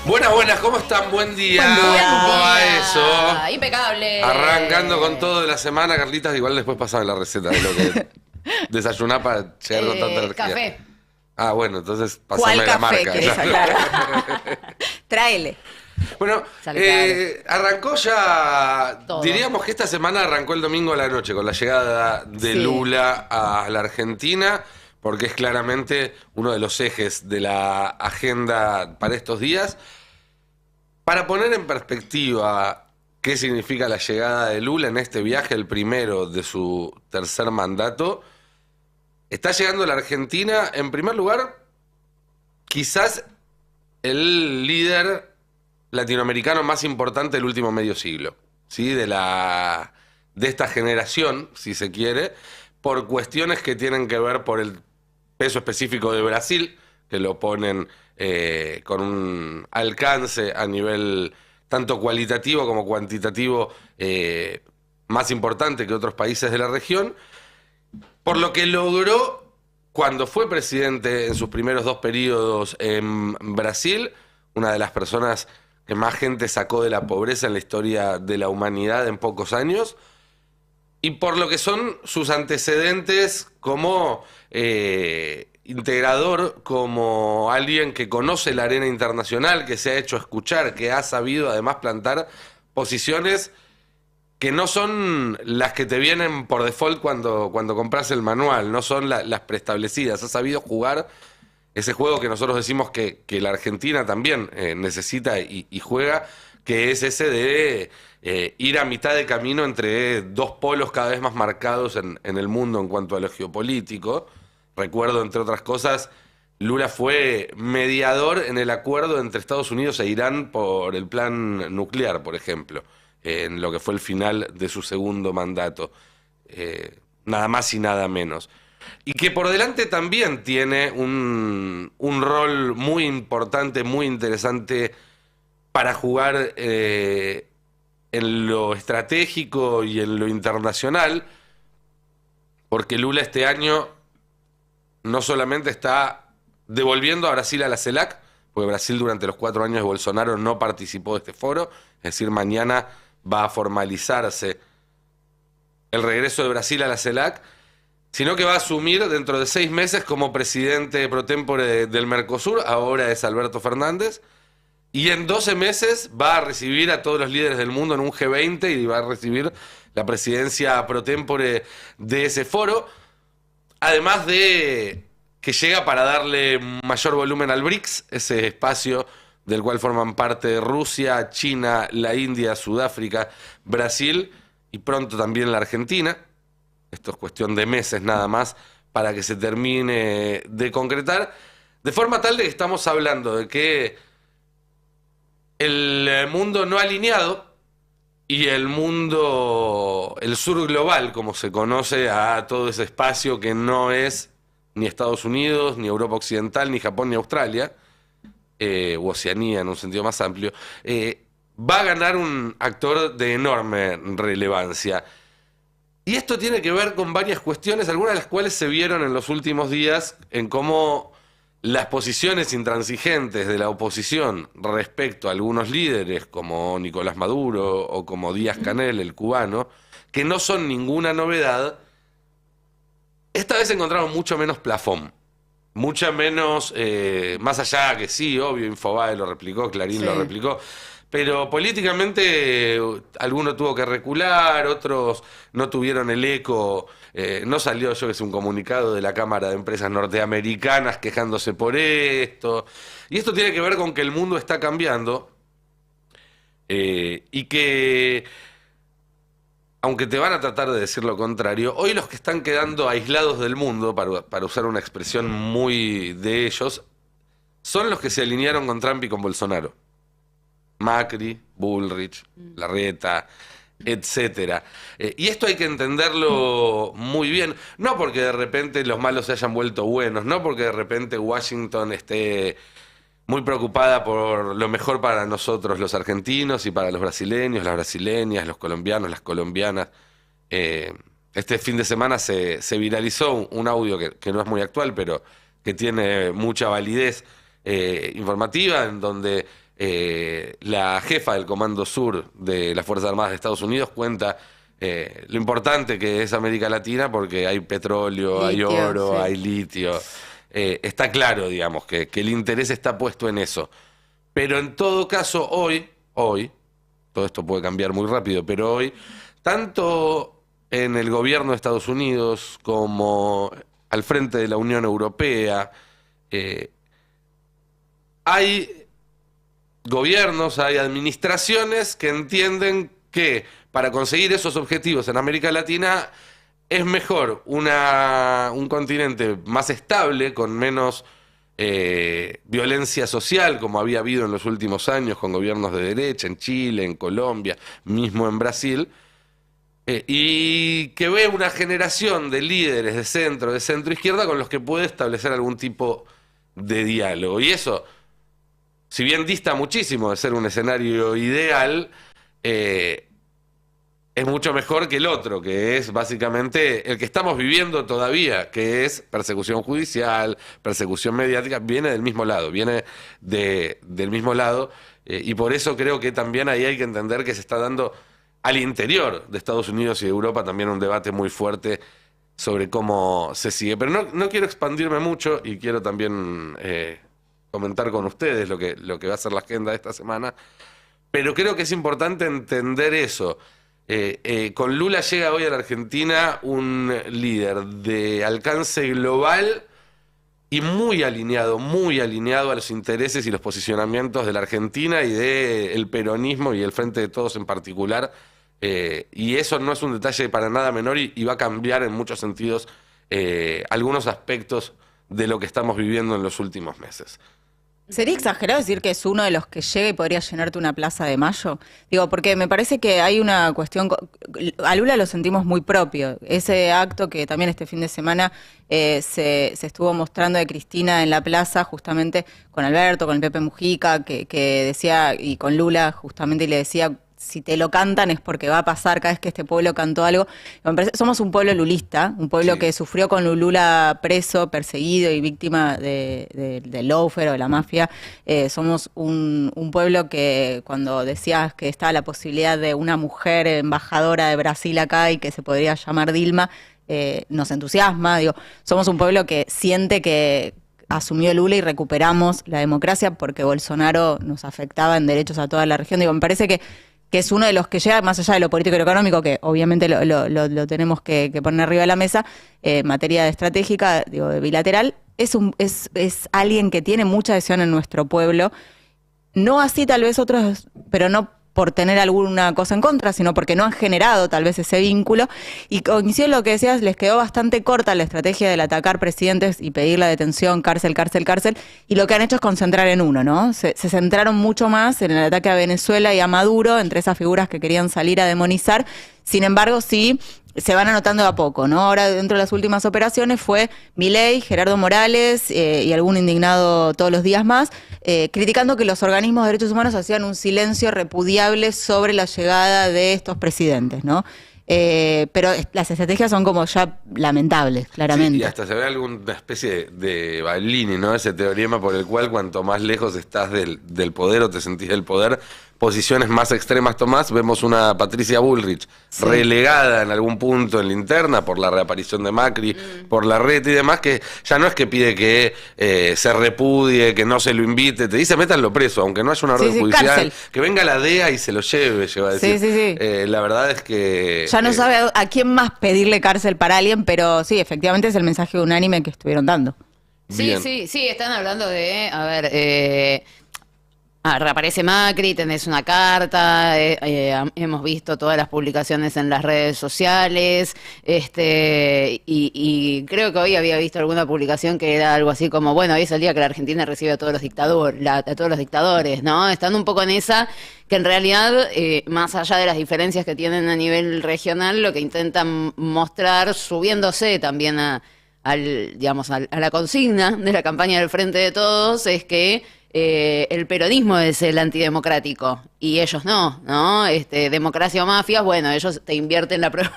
Buenas, buenas, ¿cómo están? Buen día. Buen día. ¿Cómo va eso? Impecable. Arrancando con todo de la semana, Carlitas, igual después pasaba la receta de lo que desayunar para llegar con tanta energía. Café. Ah, bueno, entonces ¿Cuál pasame la café marca. querés hablar? Tráele. Bueno, Sale arrancó ya, Todo. diríamos que esta semana arrancó el domingo a la noche con la llegada de Sí. Lula a la Argentina, porque es claramente uno de los ejes de la agenda para estos días. Para poner en perspectiva qué significa la llegada de Lula en este viaje, el primero de su tercer mandato, está llegando a la Argentina, en primer lugar, quizás el líder latinoamericano más importante del último medio siglo, ¿sí? De esta generación, si se quiere, por cuestiones que tienen que ver por el peso específico de Brasil, que lo ponen con un alcance a nivel tanto cualitativo como cuantitativo más importante que otros países de la región, por lo que logró cuando fue presidente en sus primeros 2 periodos en Brasil, una de las personas que más gente sacó de la pobreza en la historia de la humanidad en pocos años, y por lo que son sus antecedentes como integrador, como alguien que conoce la arena internacional, que se ha hecho escuchar, que ha sabido además plantar posiciones que no son las que te vienen por default cuando compras el manual, no son las preestablecidas. Ha sabido jugar ese juego que nosotros decimos que la Argentina también necesita y juega, que es ese de ir a mitad de camino entre dos polos cada vez más marcados en el mundo en cuanto a lo geopolítico. Recuerdo, entre otras cosas, Lula fue mediador en el acuerdo entre Estados Unidos e Irán por el plan nuclear, por ejemplo, en lo que fue el final de su segundo mandato. Nada más y nada menos. Y que por delante también tiene un rol muy importante, muy interesante para jugar en lo estratégico y en lo internacional, porque Lula este año no solamente está devolviendo a Brasil a la CELAC, porque Brasil durante los 4 años de Bolsonaro no participó de este foro, es decir, mañana va a formalizarse el regreso de Brasil a la CELAC, sino que va a asumir dentro de 6 meses como presidente pro tempore del Mercosur, ahora es Alberto Fernández, y en 12 meses va a recibir a todos los líderes del mundo en un G20 y va a recibir la presidencia pro tempore de ese foro, además de que llega para darle mayor volumen al BRICS, ese espacio del cual forman parte Rusia, China, la India, Sudáfrica, Brasil y pronto también la Argentina. Esto es cuestión de meses nada más para que se termine de concretar, de forma tal de que estamos hablando de que el mundo no alineado y el mundo, el sur global, como se conoce a todo ese espacio que no es ni Estados Unidos, ni Europa Occidental, ni Japón, ni Australia, u Oceanía en un sentido más amplio, va a ganar un actor de enorme relevancia. Y esto tiene que ver con varias cuestiones, algunas de las cuales se vieron en los últimos días en cómo las posiciones intransigentes de la oposición respecto a algunos líderes como Nicolás Maduro o como Díaz-Canel, el cubano, que no son ninguna novedad, esta vez encontramos mucho menos plafón, mucha menos, más allá que sí, obvio, Infobae lo replicó, Clarín lo replicó, pero políticamente alguno tuvo que recular, otros no tuvieron el eco, no salió yo que es un comunicado de la Cámara de Empresas Norteamericanas quejándose por esto, y esto tiene que ver con que el mundo está cambiando y que, aunque te van a tratar de decir lo contrario, hoy los que están quedando aislados del mundo, para usar una expresión muy de ellos, son los que se alinearon con Trump y con Bolsonaro. Macri, Bullrich, Larreta, etcétera. Y esto hay que entenderlo muy bien, no porque de repente los malos se hayan vuelto buenos, no porque de repente Washington esté muy preocupada por lo mejor para nosotros los argentinos y para los brasileños, las brasileñas, los colombianos, las colombianas. Este fin de semana se viralizó un audio que no es muy actual, pero que tiene mucha validez informativa, en donde la jefa del Comando Sur de las Fuerzas Armadas de Estados Unidos cuenta lo importante que es América Latina porque hay petróleo, hay Litio, oro, sí. hay litio. Está claro, digamos, que el interés está puesto en eso. Pero en todo caso, hoy, todo esto puede cambiar muy rápido, pero hoy, tanto en el gobierno de Estados Unidos como al frente de la Unión Europea, hay gobiernos, hay administraciones que entienden que para conseguir esos objetivos en América Latina es mejor un continente más estable, con menos violencia social, como había habido en los últimos años con gobiernos de derecha, en Chile, en Colombia, mismo en Brasil, y que ve una generación de líderes de centro izquierda con los que puede establecer algún tipo de diálogo. Y eso, si bien dista muchísimo de ser un escenario ideal, es mucho mejor que el otro, que es básicamente el que estamos viviendo todavía, que es persecución judicial, persecución mediática, viene del mismo lado, del mismo lado, y por eso creo que también ahí hay que entender que se está dando al interior de Estados Unidos y de Europa también un debate muy fuerte sobre cómo se sigue. Pero no quiero expandirme mucho y quiero también comentar con ustedes lo que va a ser la agenda de esta semana, pero creo que es importante entender eso. Con Lula llega hoy a la Argentina un líder de alcance global y muy alineado a los intereses y los posicionamientos de la Argentina y del peronismo y el Frente de Todos en particular. Y eso no es un detalle para nada menor y va a cambiar en muchos sentidos algunos aspectos de lo que estamos viviendo en los últimos meses. ¿Sería exagerado decir que es uno de los que llega y podría llenarte una plaza de Mayo? Digo, porque me parece que hay una cuestión, a Lula lo sentimos muy propio. Ese acto que también este fin de semana se estuvo mostrando de Cristina en la plaza, justamente con Alberto, con el Pepe Mujica, que decía, y con Lula justamente, y le decía, si te lo cantan es porque va a pasar cada vez que este pueblo cantó algo. Me parece, somos un pueblo lulista, un pueblo que sufrió con Lula preso, perseguido y víctima del lawfare o de la mafia. Somos un pueblo que cuando decías que estaba la posibilidad de una mujer embajadora de Brasil acá y que se podría llamar Dilma, nos entusiasma. Digo, somos un pueblo que siente que asumió Lula y recuperamos la democracia porque Bolsonaro nos afectaba en derechos a toda la región. Digo, me parece que es uno de los que llega, más allá de lo político y lo económico, que obviamente lo tenemos que poner arriba de la mesa, en materia de estratégica, digo, de bilateral, es alguien que tiene mucha adhesión en nuestro pueblo, no así tal vez otros, pero no por tener alguna cosa en contra, sino porque no han generado tal vez ese vínculo. Y coincido en lo que decías, les quedó bastante corta la estrategia del atacar presidentes y pedir la detención, cárcel, y lo que han hecho es concentrar en uno, ¿no? Se centraron mucho más en el ataque a Venezuela y a Maduro, entre esas figuras que querían salir a demonizar. Sin embargo, sí se van anotando de a poco, ¿no? Ahora, dentro de las últimas operaciones fue Milei, Gerardo Morales y algún indignado todos los días más, criticando que los organismos de derechos humanos hacían un silencio repudiable sobre la llegada de estos presidentes, ¿no? Pero las estrategias son como ya lamentables, claramente. Sí, y hasta se ve alguna especie de Ballini, ¿no? Ese teorema por el cual cuanto más lejos estás del poder o te sentís del poder, posiciones más extremas tomás. Vemos una Patricia Bullrich relegada en algún punto en la interna por la reaparición de Macri, por la red y demás, que ya no es que pide que se repudie, que no se lo invite, te dice métanlo preso, aunque no haya una orden judicial, cárcel. que venga la DEA y se lo lleve, lleva a decir. La verdad es que ya no sabe a quién más pedirle cárcel para alguien, pero sí, efectivamente es el mensaje unánime que estuvieron dando. Sí, están hablando de, reaparece Macri, tenés una carta, hemos visto todas las publicaciones en las redes sociales, y creo que hoy había visto alguna publicación que era algo así como, bueno, hoy es el día que la Argentina recibe a todos los dictadores, ¿no? Están un poco en esa, que en realidad, más allá de las diferencias que tienen a nivel regional, lo que intentan mostrar, subiéndose también a la consigna de la campaña del Frente de Todos, es que el peronismo es el antidemocrático y ellos no, democracia o mafias, bueno, ellos te invierten la prueba.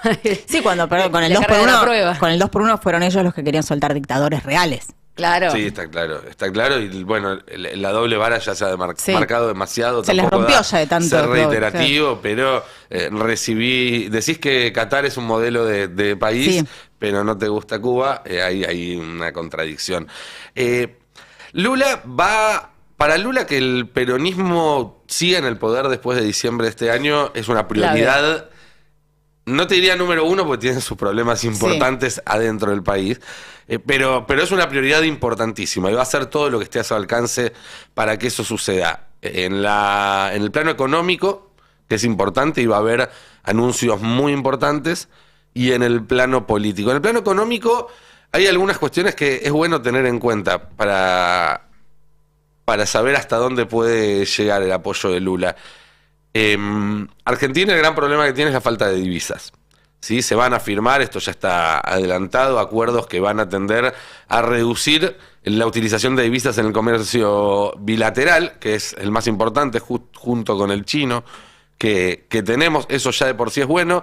Sí, con el 2 por 1 fueron ellos los que querían soltar dictadores reales. Claro. Sí, está claro. Y bueno, la doble vara ya se ha Sí. marcado demasiado. Se les tampoco rompió da ya de tanto ser doble, reiterativo, pero decís que Qatar es un modelo de país, Sí. pero no te gusta Cuba, ahí hay una contradicción. Para Lula que el peronismo siga en el poder después de diciembre de este año es una prioridad. No te diría número uno porque tienen sus problemas importantes adentro del país, pero es una prioridad importantísima y va a hacer todo lo que esté a su alcance para que eso suceda. En el plano económico, que es importante, y va a haber anuncios muy importantes, y en el plano político. En el plano económico hay algunas cuestiones que es bueno tener en cuenta para saber hasta dónde puede llegar el apoyo de Lula. Argentina el gran problema que tiene es la falta de divisas. ¿Sí? Se van a firmar, esto ya está adelantado, acuerdos que van a tender a reducir la utilización de divisas en el comercio bilateral, que es el más importante junto con el chino que tenemos. Eso ya de por sí es bueno.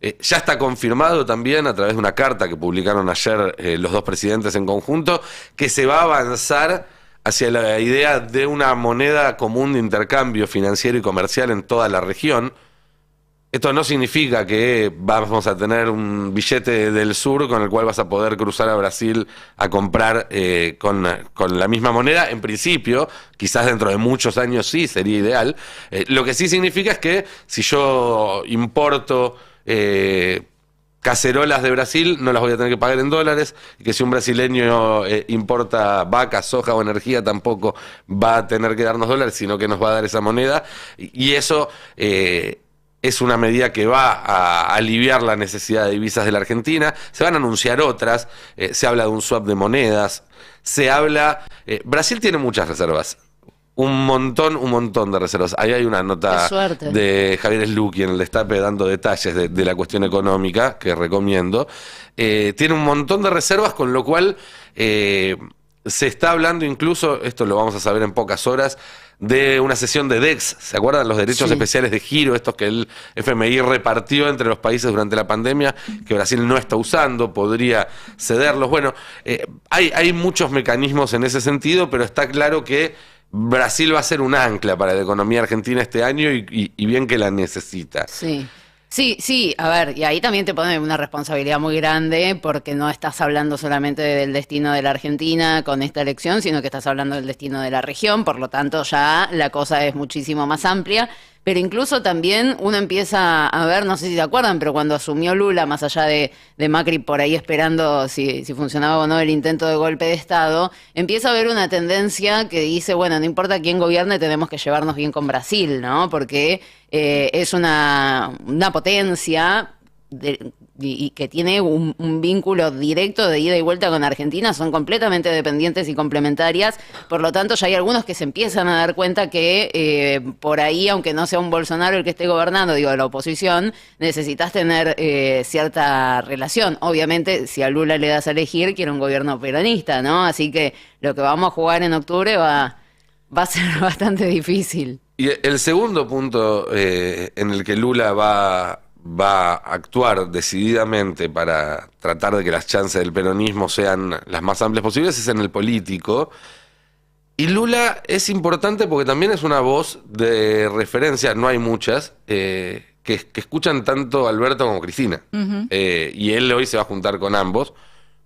Ya está confirmado también a través de una carta que publicaron ayer los dos presidentes en conjunto, que se va a avanzar hacia la idea de una moneda común de intercambio financiero y comercial en toda la región. Esto no significa que vamos a tener un billete del sur con el cual vas a poder cruzar a Brasil a comprar con la misma moneda. En principio, quizás dentro de muchos años sí, sería ideal. Lo que sí significa es que si yo importo cacerolas de Brasil, no las voy a tener que pagar en dólares, y que si un brasileño importa vacas, soja o energía, tampoco va a tener que darnos dólares, sino que nos va a dar esa moneda, y eso es una medida que va a aliviar la necesidad de divisas de la Argentina. Se van a anunciar otras, se habla de un swap de monedas, Brasil tiene muchas reservas. Un montón de reservas. Ahí hay una nota de Javier Slucki en el Destape dando detalles de la cuestión económica, que recomiendo. Tiene un montón de reservas, con lo cual se está hablando incluso, esto lo vamos a saber en pocas horas, de una cesión de DEX. ¿Se acuerdan los derechos especiales de giro, estos que el FMI repartió entre los países durante la pandemia, que Brasil no está usando, podría cederlos? Bueno, hay muchos mecanismos en ese sentido, pero está claro que Brasil va a ser un ancla para la economía argentina este año y bien que la necesita. Sí, a ver, y ahí también te pone una responsabilidad muy grande porque no estás hablando solamente del destino de la Argentina con esta elección, sino que estás hablando del destino de la región, por lo tanto ya la cosa es muchísimo más amplia. Pero incluso también uno empieza a ver, no sé si se acuerdan, pero cuando asumió Lula, más allá de Macri por ahí esperando si funcionaba o no el intento de golpe de Estado, empieza a haber una tendencia que dice, bueno, no importa quién gobierne, tenemos que llevarnos bien con Brasil, ¿no? Porque es una potencia y que tiene un vínculo directo de ida y vuelta con Argentina, son completamente dependientes y complementarias, por lo tanto ya hay algunos que se empiezan a dar cuenta que por ahí, aunque no sea un Bolsonaro el que esté gobernando, digo, de la oposición, necesitas tener cierta relación. Obviamente, si a Lula le das a elegir, quiere un gobierno peronista, ¿no? Así que lo que vamos a jugar en octubre va a ser bastante difícil. Y el segundo punto en el que Lula va a actuar decididamente para tratar de que las chances del peronismo sean las más amplias posibles es en el político. Y Lula es importante porque también es una voz de referencia, no hay muchas, que escuchan tanto a Alberto como a Cristina. Y él hoy se va a juntar con ambos.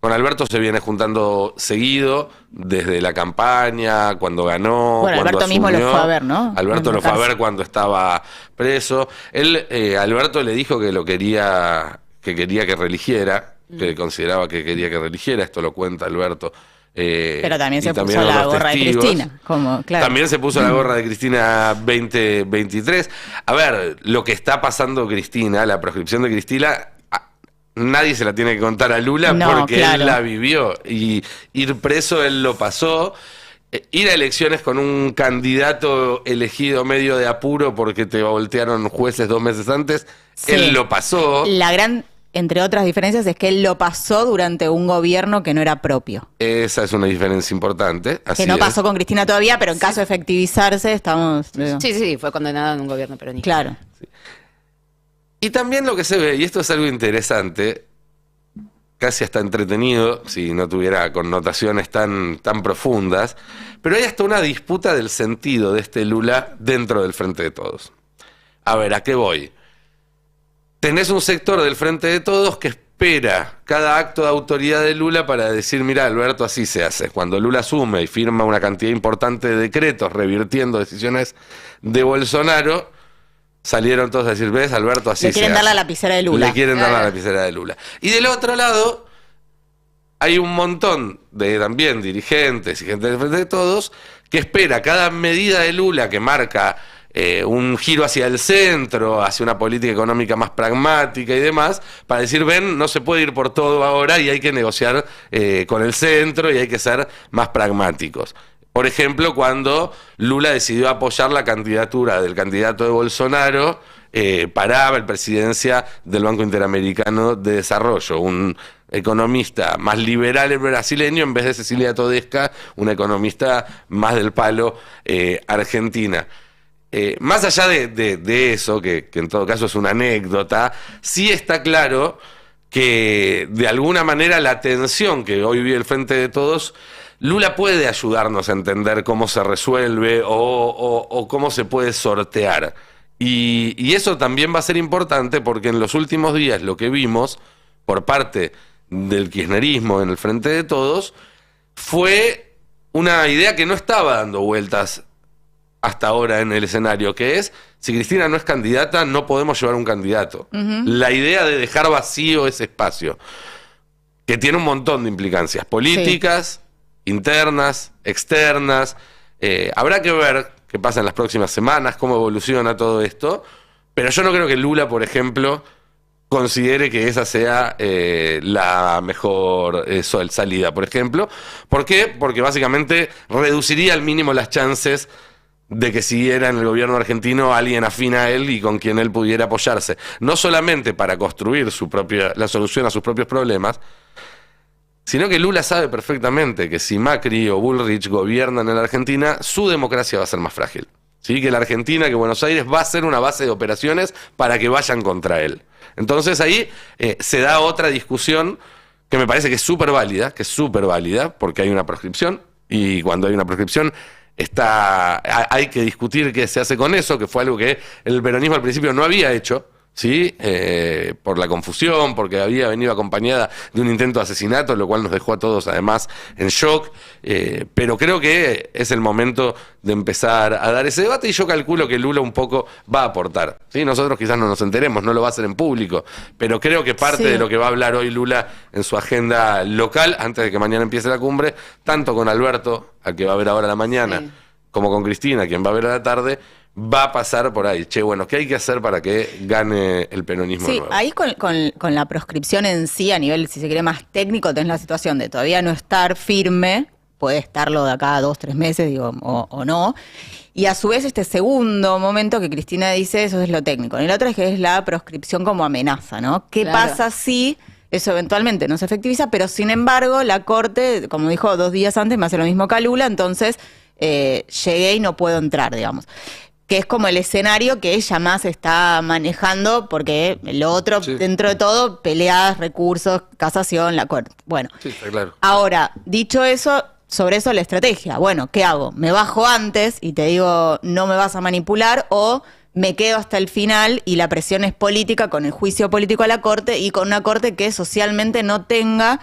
Con Alberto se viene juntando seguido desde la campaña, cuando ganó, bueno, cuando Alberto asumió. Mismo lo fue a ver, ¿no? Alberto lo fue a ver cuando estaba preso. Alberto le dijo que quería que religiera, que consideraba que quería que religiera, esto lo cuenta Alberto. Pero también se puso la gorra de Cristina. Claro. También se puso la gorra de Cristina 2023. A ver, lo que está pasando Cristina, la proscripción de Cristina, nadie se la tiene que contar a Lula porque él la vivió. Y ir preso, él lo pasó. Ir a elecciones con un candidato elegido medio de apuro porque te voltearon jueces 2 meses antes, él lo pasó. La gran, entre otras diferencias, es que él lo pasó durante un gobierno que no era propio. Esa es una diferencia importante. Así que no pasó con Cristina todavía, pero en caso de efectivizarse estamos... Sí, fue condenado en un gobierno peronista. Claro. Sí. Y también lo que se ve, y esto es algo interesante, casi hasta entretenido si no tuviera connotaciones tan profundas, pero hay hasta una disputa del sentido de este Lula dentro del Frente de Todos. A ver, ¿a qué voy? Tenés un sector del Frente de Todos que espera cada acto de autoridad de Lula para decir, mira, Alberto, así se hace. Cuando Lula asume y firma una cantidad importante de decretos revirtiendo decisiones de Bolsonaro, salieron todos a decir, ves, Alberto, así se hace. Le quieren dar la lapicera de Lula. Le quieren dar la lapicera de Lula. Y del otro lado, hay un montón de también dirigentes y gente del Frente de Todos que espera cada medida de Lula que marca un giro hacia el centro, hacia una política económica más pragmática y demás, para decir, ven, no se puede ir por todo ahora y hay que negociar con el centro y hay que ser más pragmáticos. Por ejemplo, cuando Lula decidió apoyar la candidatura del candidato de Bolsonaro para la presidencia del Banco Interamericano de Desarrollo, un economista más liberal brasileño en vez de Cecilia Todesca, una economista más del palo argentina. Más allá de eso, que en todo caso es una anécdota, sí está claro que de alguna manera la tensión que hoy vive el Frente de Todos, Lula puede ayudarnos a entender cómo se resuelve o cómo se puede sortear. Y eso también va a ser importante porque en los últimos días lo que vimos por parte del kirchnerismo en el Frente de Todos fue una idea que no estaba dando vueltas hasta ahora en el escenario, que es, si Cristina no es candidata, no podemos llevar un candidato. La idea de dejar vacío ese espacio, que tiene un montón de implicancias políticas, internas, externas. Habrá que ver qué pasa en las próximas semanas, cómo evoluciona todo esto, pero yo no creo que Lula, por ejemplo, considere que esa sea la mejor salida, por ejemplo. ¿Por qué? Porque básicamente reduciría al mínimo las chances de que siguiera en el gobierno argentino alguien afín a él y con quien él pudiera apoyarse, no solamente para construir la solución a sus propios problemas, sino que Lula sabe perfectamente que si Macri o Bullrich gobiernan en la Argentina, su democracia va a ser más frágil. ¿Sí? Que la Argentina, que Buenos Aires va a ser una base de operaciones para que vayan contra él. Entonces ahí se da otra discusión que me parece que es súper válida, porque hay una proscripción, y cuando hay una proscripción hay que discutir qué se hace con eso, que fue algo que el peronismo al principio no había hecho, ¿sí? Por la confusión, porque había venido acompañada de un intento de asesinato, lo cual nos dejó a todos además en shock, pero creo que es el momento de empezar a dar ese debate y yo calculo que Lula un poco va a aportar, ¿sí? Nosotros quizás no nos enteremos, no lo va a hacer en público, pero creo que parte de lo que va a hablar hoy Lula en su agenda local, antes de que mañana empiece la cumbre, tanto con Alberto, al que va a ver ahora a la mañana, como con Cristina, quien va a ver a la tarde, va a pasar por ahí. Che, bueno, ¿qué hay que hacer para que gane el peronismo nuevo? Sí, ahí con la proscripción en sí, a nivel, si se quiere, más técnico, tenés la situación de todavía no estar firme, puede estarlo de acá a 2-3 meses, digo, o no. Y a su vez este segundo momento que Cristina dice, eso es lo técnico. Y el otro es que es la proscripción como amenaza, ¿no? ¿Qué pasa si eso eventualmente no se efectiviza? Pero sin embargo, la Corte, como dijo 2 días antes, me hace lo mismo que a Lula, entonces llegué y no puedo entrar, digamos. Que es como el escenario que ella más está manejando, porque lo otro, dentro de todo, peleas, recursos, casación, la Corte. Bueno, sí, está claro. Ahora, dicho eso, sobre eso la estrategia. Bueno, ¿qué hago? ¿Me bajo antes y te digo no me vas a manipular o me quedo hasta el final y la presión es política con el juicio político a la Corte y con una Corte que socialmente no tenga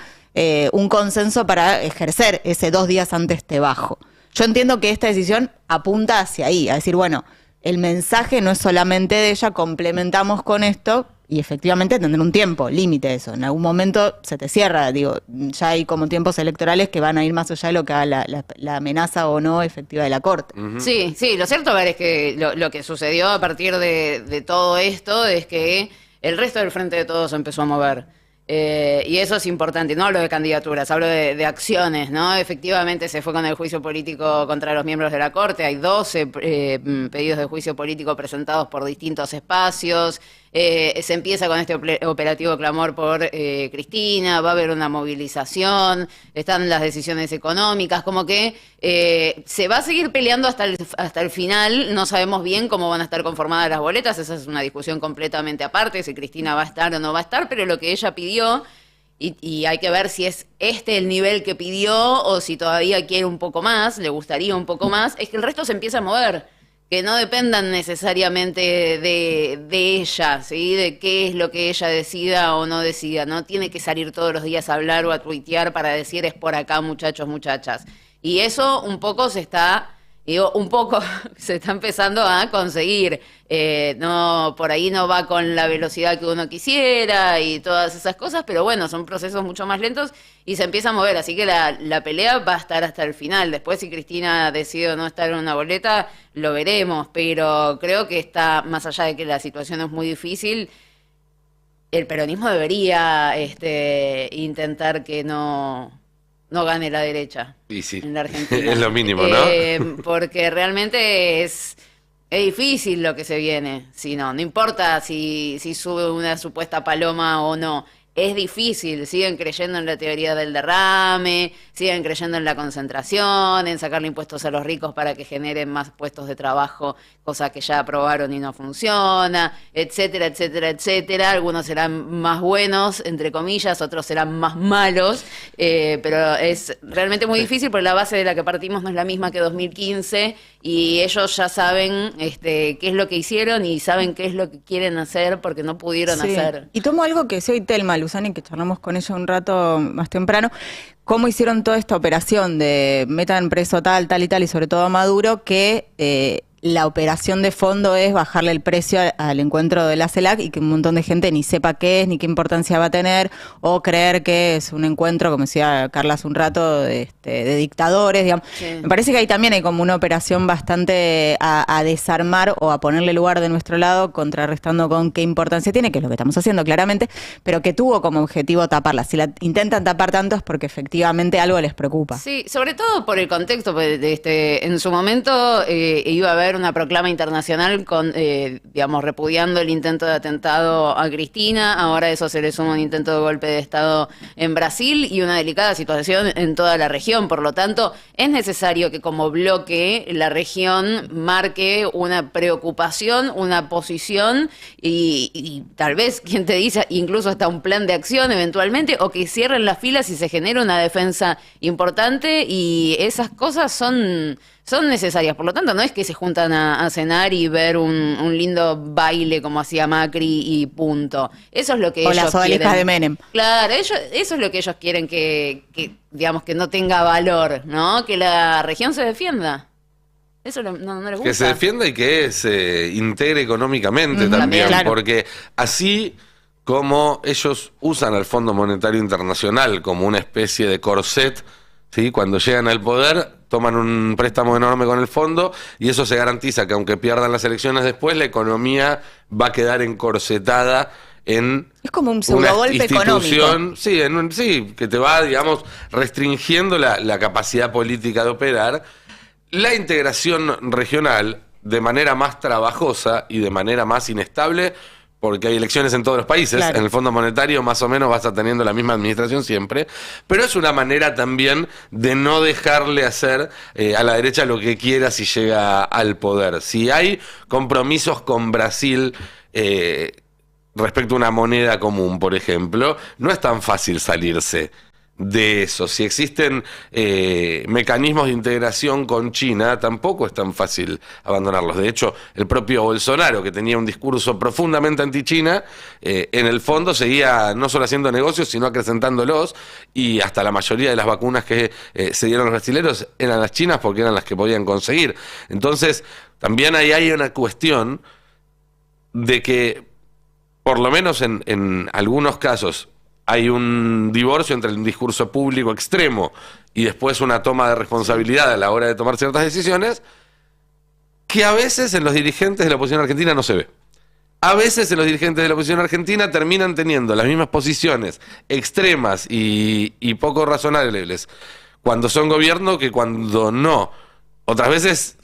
un consenso para ejercer ese 2 días antes te bajo? Yo entiendo que esta decisión apunta hacia ahí, a decir, bueno, el mensaje no es solamente de ella, complementamos con esto y efectivamente tendrá un tiempo, límite eso. En algún momento se te cierra, digo, ya hay como tiempos electorales que van a ir más allá de lo que haga la amenaza o no efectiva de la Corte. Sí, lo cierto, a ver, es que lo que sucedió a partir de todo esto es que el resto del Frente de Todos empezó a mover. Y eso es importante, no hablo de candidaturas, hablo de acciones, ¿no? Efectivamente se fue con el juicio político contra los miembros de la Corte, hay 12 pedidos de juicio político presentados por distintos espacios, se empieza con este operativo clamor por Cristina, va a haber una movilización, están las decisiones económicas, como que se va a seguir peleando hasta el final, no sabemos bien cómo van a estar conformadas las boletas, esa es una discusión completamente aparte, si Cristina va a estar o no va a estar, pero lo que ella pidió y hay que ver si es este el nivel que pidió o si todavía quiere un poco más, le gustaría un poco más, es que el resto se empieza a mover, que no dependan necesariamente de ella, ¿sí? De qué es lo que ella decida o no decida. No tiene que salir todos los días a hablar o a tuitear para decir es por acá, muchachos, muchachas. Y eso un poco se está empezando a conseguir. No, por ahí no va con la velocidad que uno quisiera y todas esas cosas, pero bueno, son procesos mucho más lentos y se empieza a mover. Así que la pelea va a estar hasta el final. Después, si Cristina decide no estar en una boleta, lo veremos. Pero creo que está, más allá de que la situación es muy difícil, el peronismo debería intentar que no gane la derecha Y sí, en la Argentina. es lo mínimo, ¿no? Porque realmente es difícil lo que se viene. Si no importa si sube una supuesta paloma o no. Es difícil, siguen creyendo en la teoría del derrame, siguen creyendo en la concentración, en sacarle impuestos a los ricos para que generen más puestos de trabajo, cosa que ya aprobaron y no funciona, etcétera, etcétera, etcétera. Algunos serán más buenos, entre comillas, otros serán más malos, pero es realmente muy difícil porque la base de la que partimos no es la misma que 2015 y ellos ya saben qué es lo que hicieron y saben qué es lo que quieren hacer porque no pudieron hacer. Y tomo algo que decía hoy Telma Luzani, que charlamos con ella un rato más temprano, cómo hicieron toda esta operación de metan preso tal y tal, y sobre todo a Maduro, que la operación de fondo es bajarle el precio al encuentro de la CELAC y que un montón de gente ni sepa qué es, ni qué importancia va a tener, o creer que es un encuentro, como decía Carla hace un rato, de dictadores, digamos. Sí. Me parece que ahí también hay como una operación bastante a desarmar o a ponerle lugar de nuestro lado, contrarrestando con qué importancia tiene, que es lo que estamos haciendo claramente, pero que tuvo como objetivo taparla. Si la intentan tapar tanto es porque efectivamente algo les preocupa. Sí, sobre todo por el contexto. En su momento iba a haber una proclama internacional con, repudiando el intento de atentado a Cristina. Ahora a eso se le suma un intento de golpe de Estado en Brasil y una delicada situación en toda la región. Por lo tanto, es necesario que como bloque la región marque una preocupación, una posición y tal vez, quien te dice, incluso hasta un plan de acción eventualmente, o que cierren las filas y se genere una defensa importante, y esas cosas son necesarias. Por lo tanto, no es que se juntan a cenar y ver un lindo baile como hacía Macri y punto. Eso es lo que ellos quieren. O las odaliscas de Menem. Claro, eso es lo que ellos quieren, que digamos que no tenga valor, ¿no? Que la región se defienda. Eso no les gusta. Que se defienda y que se integre económicamente también, claro. Porque así como ellos usan al Fondo Monetario Internacional como una especie de corset, ¿sí? Cuando llegan al poder, toman un préstamo enorme con el fondo y eso se garantiza que aunque pierdan las elecciones después, la economía va a quedar encorsetada en es como un pseudogolpe económico. Sí, que te va, digamos, restringiendo la capacidad política de operar. La integración regional, de manera más trabajosa y de manera más inestable, porque hay elecciones en todos los países, claro. En el Fondo Monetario más o menos vas a teniendo la misma administración siempre, pero es una manera también de no dejarle hacer a la derecha lo que quiera si llega al poder. Si hay compromisos con Brasil respecto a una moneda común, por ejemplo, no es tan fácil salirse de eso. Si existen mecanismos de integración con China, tampoco es tan fácil abandonarlos. De hecho, el propio Bolsonaro, que tenía un discurso profundamente anti-China, en el fondo seguía no solo haciendo negocios, sino acrecentándolos, y hasta la mayoría de las vacunas que se dieron los brasileños eran las chinas porque eran las que podían conseguir. Entonces, también ahí hay una cuestión de que, por lo menos en algunos casos, hay un divorcio entre el discurso público extremo y después una toma de responsabilidad a la hora de tomar ciertas decisiones, que a veces en los dirigentes de la oposición argentina no se ve. A veces en los dirigentes de la oposición argentina terminan teniendo las mismas posiciones extremas y poco razonables cuando son gobierno que cuando no. Otras veces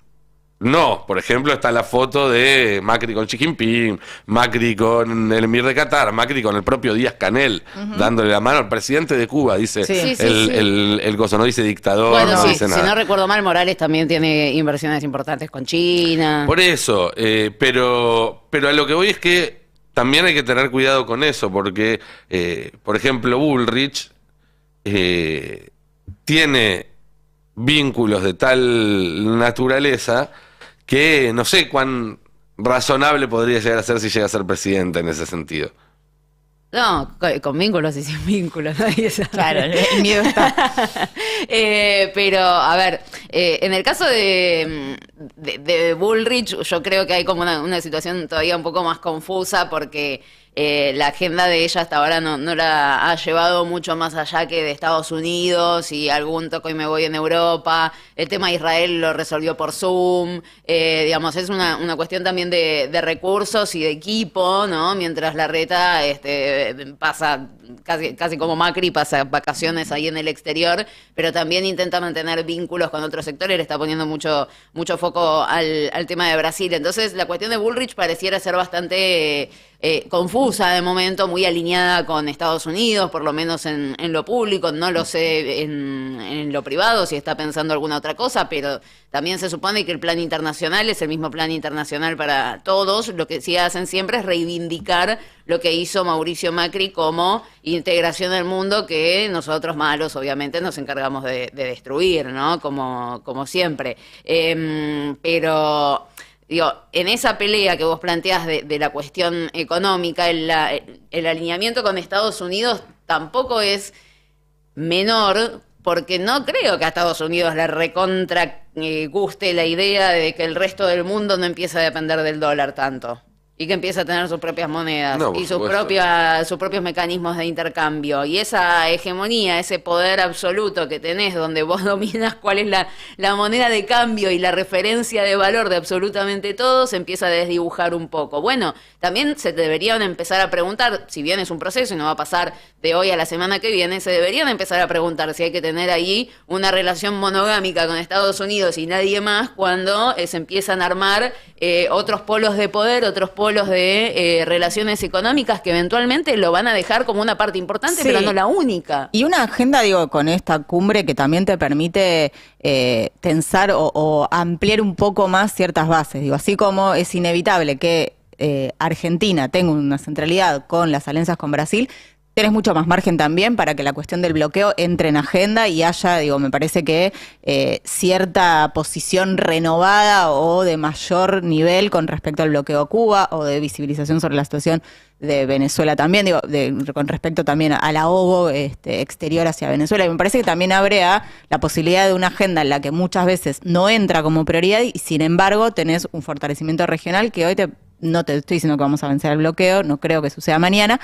no. Por ejemplo, está la foto de Macri con Xi Jinping, Macri con el emir de Qatar, Macri con el propio Díaz-Canel, dándole la mano al presidente de Cuba, dice el gozo, no dice dictador, bueno, no dice nada. Si no recuerdo mal, Morales también tiene inversiones importantes con China. Por eso, pero a lo que voy es que también hay que tener cuidado con eso, porque, por ejemplo, Bullrich tiene vínculos de tal naturaleza que no sé cuán razonable podría llegar a ser si llega a ser presidente en ese sentido. No, con vínculos y sin vínculos, nadie sabe. Claro, el miedo está. Pero, a ver, en el caso de Bullrich, yo creo que hay como una situación todavía un poco más confusa porque la agenda de ella hasta ahora no la ha llevado mucho más allá que de Estados Unidos y algún toco y me voy en Europa. El tema de Israel lo resolvió por Zoom. Digamos, es una cuestión también de recursos y de equipo, ¿no? Mientras Larreta pasa casi como Macri, pasa vacaciones ahí en el exterior, pero también intenta mantener vínculos con otros sectores, le está poniendo mucho foco al tema de Brasil. Entonces, la cuestión de Bullrich pareciera ser bastante confusa de momento, muy alineada con Estados Unidos, por lo menos en lo público, no lo sé en lo privado, si está pensando alguna otra cosa, pero también se supone que el plan internacional es el mismo plan internacional para todos. Lo que sí hacen siempre es reivindicar lo que hizo Mauricio Macri como integración del mundo, que nosotros malos obviamente nos encargamos de destruir, ¿no? Como siempre. Pero digo, en esa pelea que vos planteás de la cuestión económica, el alineamiento con Estados Unidos tampoco es menor, porque no creo que a Estados Unidos le recontra guste la idea de que el resto del mundo no empiece a depender del dólar tanto. Y que empieza a tener sus propias monedas y sus propios mecanismos de intercambio. Y esa hegemonía, ese poder absoluto que tenés, donde vos dominás cuál es la moneda de cambio y la referencia de valor de absolutamente todo, se empieza a desdibujar un poco. Bueno, también se deberían empezar a preguntar, si bien es un proceso y no va a pasar de hoy a la semana que viene, se deberían empezar a preguntar si hay que tener ahí una relación monogámica con Estados Unidos y nadie más cuando se empiezan a armar otros polos de poder, otros polos de relaciones económicas que eventualmente lo van a dejar como una parte importante, sí, pero no la única. Y una agenda, digo, con esta cumbre que también te permite tensar o ampliar un poco más ciertas bases. Digo, así como es inevitable que Argentina tenga una centralidad con las alianzas con Brasil, tienes mucho más margen también para que la cuestión del bloqueo entre en agenda y haya, digo, me parece que cierta posición renovada o de mayor nivel con respecto al bloqueo a Cuba o de visibilización sobre la situación de Venezuela también, digo, con respecto también al ahogo exterior hacia Venezuela. Y me parece que también abre a la posibilidad de una agenda en la que muchas veces no entra como prioridad y sin embargo tenés un fortalecimiento regional que hoy no te estoy diciendo que vamos a vencer el bloqueo, no creo que suceda mañana,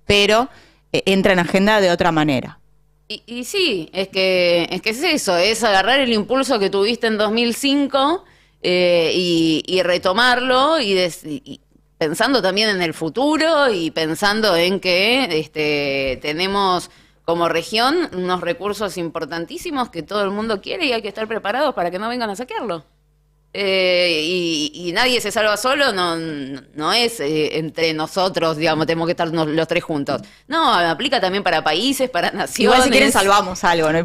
pero entra en agenda de otra manera. Y sí, es que es eso, es agarrar el impulso que tuviste en 2005 y retomarlo y pensando también en el futuro y pensando en que tenemos como región unos recursos importantísimos que todo el mundo quiere y hay que estar preparados para que no vengan a saquearlo. Y nadie se salva solo, no es entre nosotros, digamos, tenemos que estar los tres juntos. No, aplica también para países, para naciones. Igual si quieren salvamos algo, ¿no?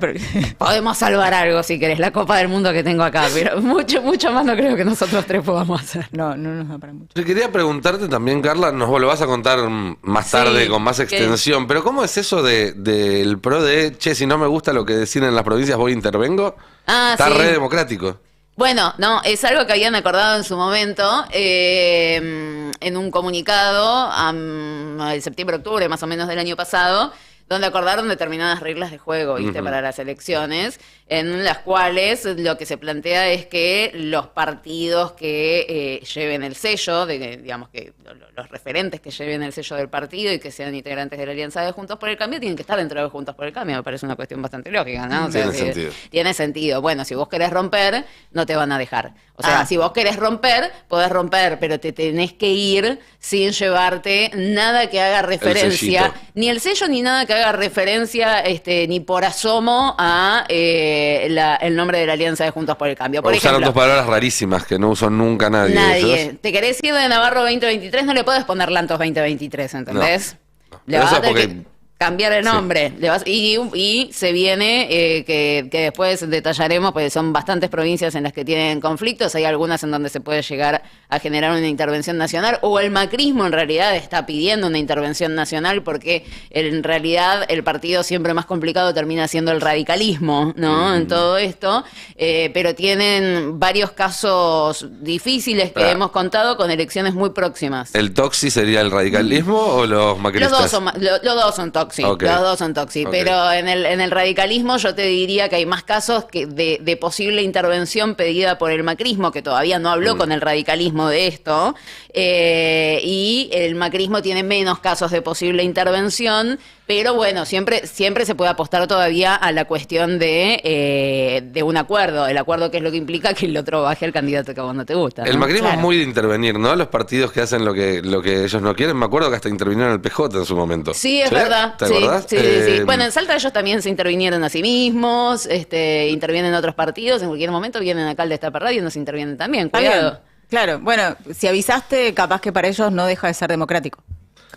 Podemos salvar algo si querés, la Copa del Mundo que tengo acá, pero mucho más no creo que nosotros tres podamos hacer. No nos da para mucho. Yo quería preguntarte también, Carla, nos lo vas a contar más tarde, sí, con más extensión, pero ¿cómo es eso del pro de, che, si no me gusta lo que deciden en las provincias, voy e intervengo? Está re democrático. Bueno, no, es algo que habían acordado en su momento, en un comunicado, en septiembre-octubre más o menos del año pasado, donde acordaron determinadas reglas de juego, ¿viste? Para las elecciones, en las cuales lo que se plantea es que los partidos que lleven el sello, digamos que los referentes que lleven el sello del partido y que sean integrantes de la Alianza de Juntos por el Cambio tienen que estar dentro de Juntos por el Cambio. Me parece una cuestión bastante lógica, ¿no? O sea, tiene sentido. Tiene sentido. Bueno, si vos querés romper, no te van a dejar. O sea, si vos querés romper, podés romper, pero te tenés que ir sin llevarte nada que haga referencia, ni el sello ni nada que haga referencia ni por asomo a el nombre de la Alianza de Juntos por el Cambio. Por usaron ejemplo, dos palabras rarísimas que no usó nunca nadie. Nadie. ¿Te querés ir de Navarro 2023? No le podés poner Lantos 2023, ¿entendés? No. Pero eso es porque Cambiar el Sí. nombre. Y se viene, que después detallaremos, porque son bastantes provincias en las que tienen conflictos, hay algunas en donde se puede llegar a generar una intervención nacional, o el macrismo en realidad está pidiendo una intervención nacional, porque en realidad el partido siempre más complicado termina siendo el radicalismo, ¿no? En todo esto, pero tienen varios casos difíciles que hemos contado con elecciones muy próximas. ¿El Toxi sería el radicalismo o los macristas? Los dos son toxi, Ok. los dos son toxi, Ok. pero en el radicalismo yo te diría que hay más casos que de posible intervención pedida por el macrismo, que todavía no habló con el radicalismo de esto, y el macrismo tiene menos casos de posible intervención, pero bueno, siempre se puede apostar todavía a la cuestión de un acuerdo, el acuerdo que es lo que implica que el otro baje al candidato que a vos no te gusta, ¿no? El macrismo Claro. es muy de intervenir, ¿no? Los partidos que hacen lo que ellos no quieren. Me acuerdo que hasta intervinieron el PJ en su momento. Sí, es verdad. ¿Te Sí, acordás? sí. Bueno, en Salta ellos también se intervinieron a sí mismos, intervienen en otros partidos, en cualquier momento vienen acá al Destape Radio y nos intervienen también. Está Cuidado. bien. Claro, bueno, si avisaste, capaz que para ellos no deja de ser democrático.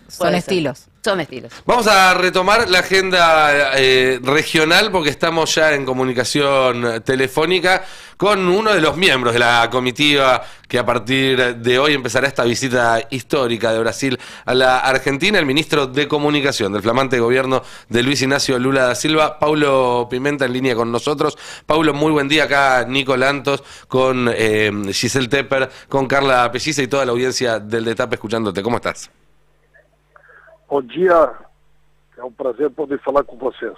Son Puede ser. estilos. Son estilos. Vamos a retomar la agenda regional porque estamos ya en comunicación telefónica con uno de los miembros de la comitiva que a partir de hoy empezará esta visita histórica de Brasil a la Argentina, el ministro de Comunicación del flamante gobierno de Luis Ignacio Lula da Silva, Paulo Pimenta, en línea con nosotros. Paulo, muy buen día acá, Nico Lantos, con Giselle Tepper, con Carla Pelliza y toda la audiencia del Destape escuchándote. ¿Cómo estás? Bom dia, é um prazer poder falar com vocês.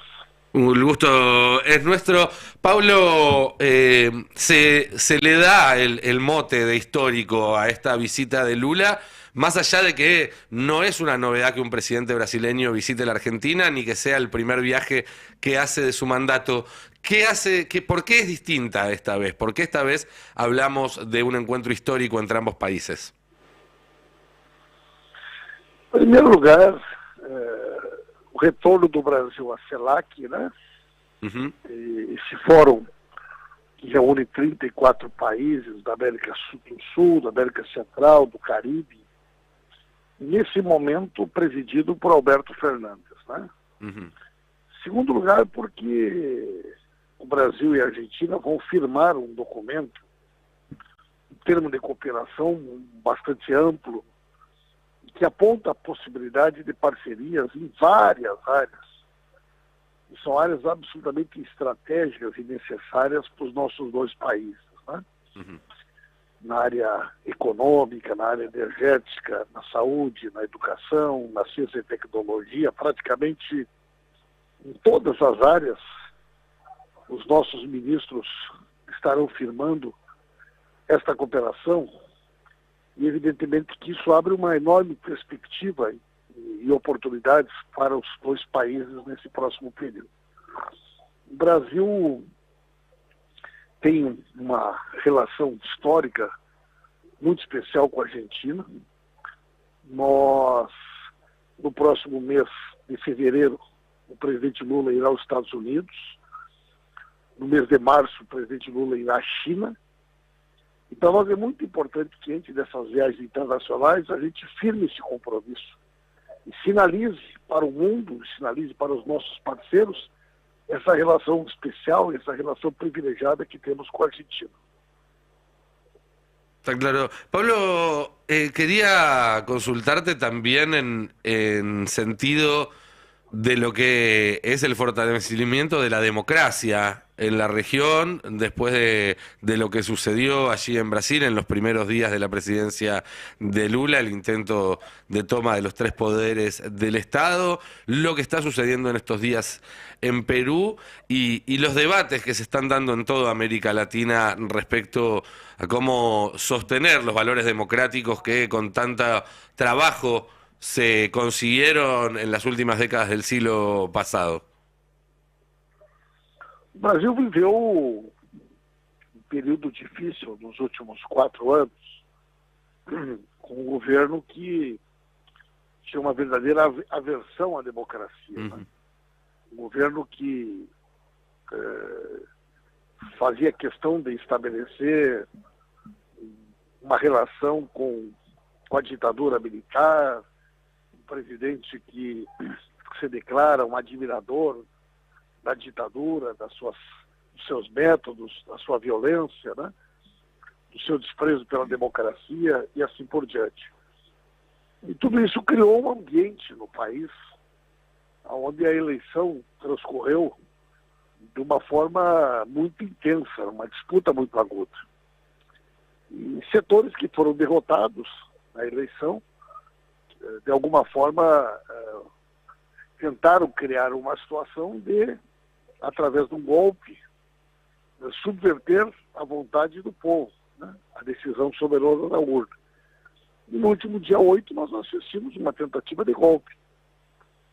El gusto es nuestro. Pablo, se le da el mote de histórico a esta visita de Lula, más allá de que no es una novedad que un presidente brasileño visite la Argentina, ni que sea el primer viaje que hace de su mandato. ¿Por qué es distinta esta vez? ¿Por qué esta vez hablamos de un encuentro histórico entre ambos países? Em primeiro lugar, o retorno do Brasil à CELAC, né? Ujú. Esse fórum que reúne 34 países da América do Sul, da América Central, do Caribe, nesse momento presidido por Alberto Fernandes, né? Ujú. Segundo lugar, porque o Brasil e a Argentina vão firmar um documento, um termo de cooperação bastante amplo, que aponta a possibilidade de parcerias em várias áreas. E são áreas absolutamente estratégicas e necessárias para os nossos dois países, né? Uhum. Na área econômica, na área energética, na saúde, na educação, na ciência e tecnologia, praticamente em todas as áreas, os nossos ministros estarão firmando esta cooperação. E evidentemente que isso abre uma enorme perspectiva e oportunidades para os dois países nesse próximo período. O Brasil tem uma relação histórica muito especial com a Argentina. Nós, no próximo mês de fevereiro, o presidente Lula irá aos Estados Unidos. No mês de março, o presidente Lula irá à China. Então, nós é muito importante que, antes dessas viagens internacionais, a gente firme esse compromisso e sinalize para o mundo, sinalize para os nossos parceiros essa relação especial, essa relação privilegiada que temos com a Argentina. Está claro. Pablo, quería consultarte también en sentido de lo que es el fortalecimiento de la democracia en la región, después de lo que sucedió allí en Brasil en los primeros días de la presidencia de Lula, el intento de toma de los tres poderes del Estado, lo que está sucediendo en estos días en Perú y los debates que se están dando en toda América Latina respecto a cómo sostener los valores democráticos que con tanto trabajo se consiguieron en las últimas décadas del siglo pasado. O Brasil viveu um período difícil nos últimos 4 anos, com um governo que tinha uma verdadeira aversão à democracia. Uhum. Né? Um governo que fazia questão de estabelecer uma relação com a ditadura militar, um presidente que se declara um admirador da ditadura, dos seus métodos, da sua violência, né? Do seu desprezo pela democracia e assim por diante. E tudo isso criou um ambiente no país onde a eleição transcorreu de uma forma muito intensa, uma disputa muito aguda. E setores que foram derrotados na eleição, de alguma forma, tentaram criar uma situação de, através de um golpe, subverter a vontade do povo, né? A decisão soberana da urna. E no último dia 8 nós assistimos uma tentativa de golpe,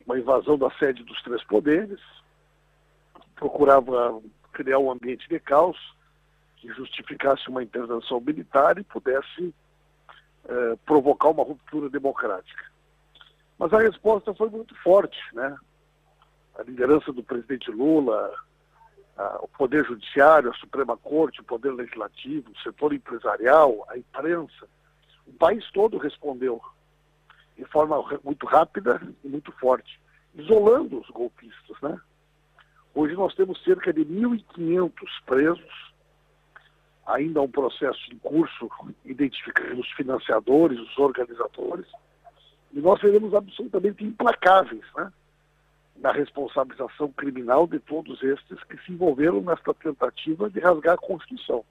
uma invasão da sede dos três poderes, procurava criar um ambiente de caos que justificasse uma intervenção militar e pudesse provocar uma ruptura democrática. Mas a resposta foi muito forte, né? A liderança do presidente Lula, o Poder Judiciário, a Suprema Corte, o Poder Legislativo, o setor empresarial, a imprensa, o país todo respondeu de forma muito rápida e muito forte, isolando os golpistas, né? Hoje nós temos cerca de 1.500 presos, ainda um processo em curso, identificando os financiadores, os organizadores, e nós seremos absolutamente implacáveis, né? Na responsabilização criminal de todos estes que se envolveram nesta tentativa de rasgar a Constituição.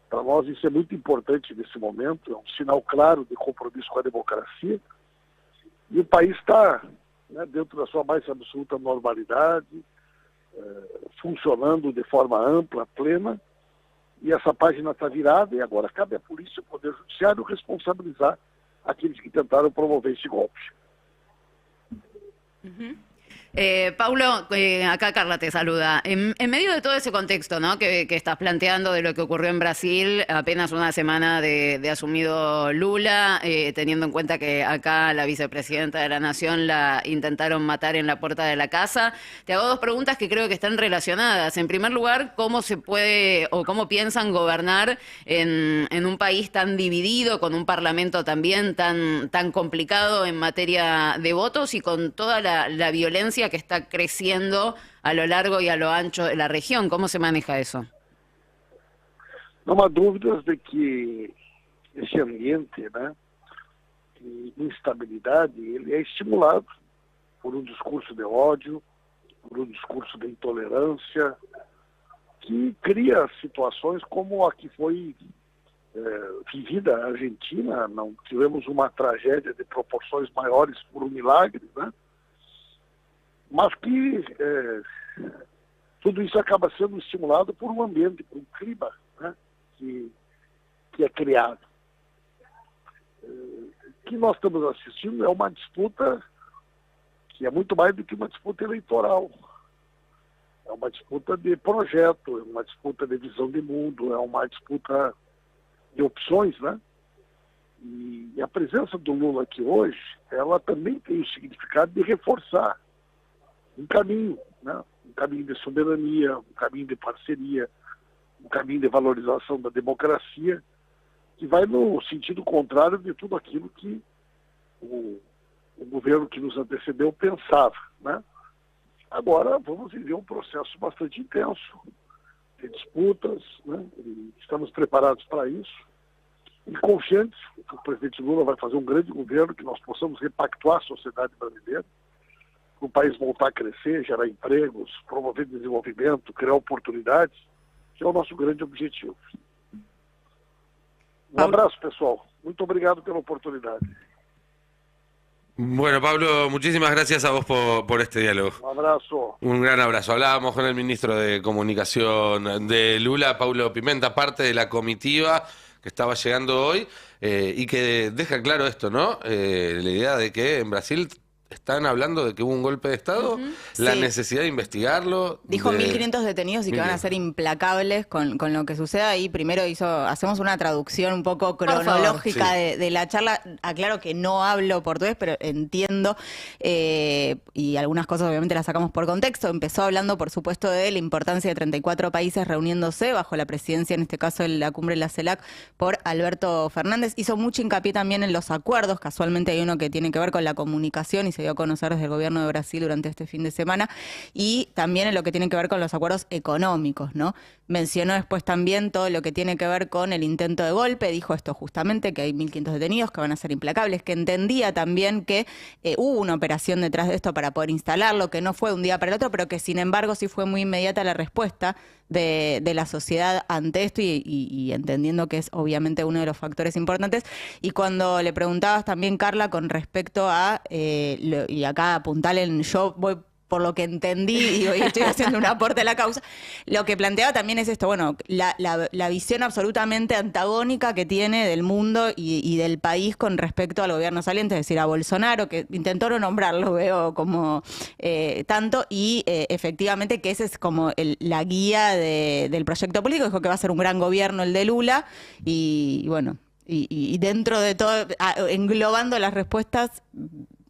Para nós isso é muito importante nesse momento, é um sinal claro de compromisso com a democracia, e o país está, né, dentro da sua mais absoluta normalidade, funcionando de forma ampla, plena, e essa página está virada e agora cabe à polícia e ao Poder Judiciário responsabilizar aqueles que tentaram promover esse golpe. Paulo, acá Carla te saluda. En medio de todo ese contexto, ¿no?, que estás planteando de lo que ocurrió en Brasil, apenas una semana de asumido Lula, teniendo en cuenta que acá la vicepresidenta de la Nación la intentaron matar en la puerta de la casa, te hago dos preguntas que creo que están relacionadas. En primer lugar, ¿cómo se puede o cómo piensan gobernar en un país tan dividido, con un parlamento también tan complicado en materia de votos y con toda la violencia que está creciendo a lo largo y a lo ancho de la región? ¿Cómo se maneja eso? Não há dúvidas de que esse ambiente, né, de instabilidade, ele é estimulado por um discurso de ódio, por um discurso de intolerância, que cria situações como a que foi vivida a Argentina. Não tivemos uma tragédia de proporções maiores por um milagre, né? Mas que tudo isso acaba sendo estimulado por um ambiente, por um clima, né, que é criado. O que nós estamos assistindo é uma disputa que é muito mais do que uma disputa eleitoral. É uma disputa de projeto, é uma disputa de visão de mundo, é uma disputa de opções, né? E a presença do Lula aqui hoje, ela também tem o significado de reforçar um caminho, né? Um caminho de soberania, um caminho de parceria, um caminho de valorização da democracia, que vai no sentido contrário de tudo aquilo que o governo que nos antecedeu pensava, né? Agora vamos viver um processo bastante intenso, de disputas, né? E estamos preparados para isso, e confiantes que o presidente Lula vai fazer um grande governo, que nós possamos repactuar a sociedade brasileira, o país voltar a crescer, gerar empregos, promover desenvolvimento, criar oportunidades, que é o nosso grande objetivo. Um abraço, pessoal. Muito obrigado pela oportunidade. Bueno, Pablo, muchísimas gracias a vos por este diálogo. Un abrazo. Un gran abrazo. Hablábamos con el ministro de Comunicación de Lula, Paulo Pimenta, parte de la comitiva que estaba llegando hoy y que deja claro esto, ¿no? La idea de que en Brasil están hablando de que hubo un golpe de Estado, la Sí. necesidad de investigarlo. Dijo 1.500 detenidos y que van a ser implacables con lo que suceda. Y primero hacemos una traducción un poco cronológica Sí. de la charla. Aclaro que no hablo portugués, pero entiendo. Y algunas cosas obviamente las sacamos por contexto. Empezó hablando, por supuesto, de la importancia de 34 países reuniéndose bajo la presidencia, en este caso de la cumbre de la CELAC, por Alberto Fernández. Hizo mucho hincapié también en los acuerdos. Casualmente hay uno que tiene que ver con la comunicación y se dio a conocer desde el gobierno de Brasil durante este fin de semana, y también en lo que tiene que ver con los acuerdos económicos, ¿no? Mencionó después también todo lo que tiene que ver con el intento de golpe, dijo esto justamente, que hay 1.500 detenidos que van a ser implacables, que entendía también que hubo una operación detrás de esto para poder instalarlo, que no fue de un día para el otro, pero que sin embargo sí fue muy inmediata la respuesta de la sociedad ante esto y entendiendo que es obviamente uno de los factores importantes. Y cuando le preguntabas también, Carla, con respecto a, y acá apuntale, yo voy por lo que entendí, y estoy haciendo un aporte a la causa, lo que planteaba también es esto, bueno, la visión absolutamente antagónica que tiene del mundo y del país con respecto al gobierno saliente, es decir, a Bolsonaro, que intentó no nombrarlo, veo como tanto, y efectivamente que esa es como la guía del proyecto político, dijo que va a ser un gran gobierno el de Lula, y bueno, y dentro de todo, englobando las respuestas,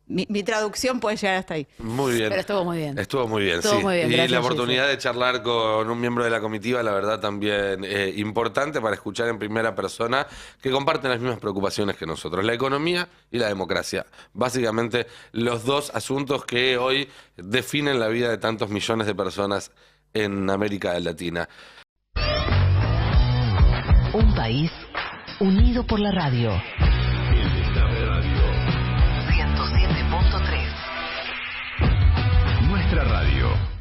mi traducción puede llegar hasta ahí. Muy bien. Pero estuvo muy bien. Estuvo muy bien, Estuvo sí. muy bien, Y gracias, la oportunidad Gise. de charlar con un miembro de la comitiva, la verdad, también importante para escuchar en primera persona que comparten las mismas preocupaciones que nosotros, la economía y la democracia. Básicamente, los dos asuntos que hoy definen la vida de tantos millones de personas en América Latina. Un país unido por la radio. 107.3. Nuestra radio.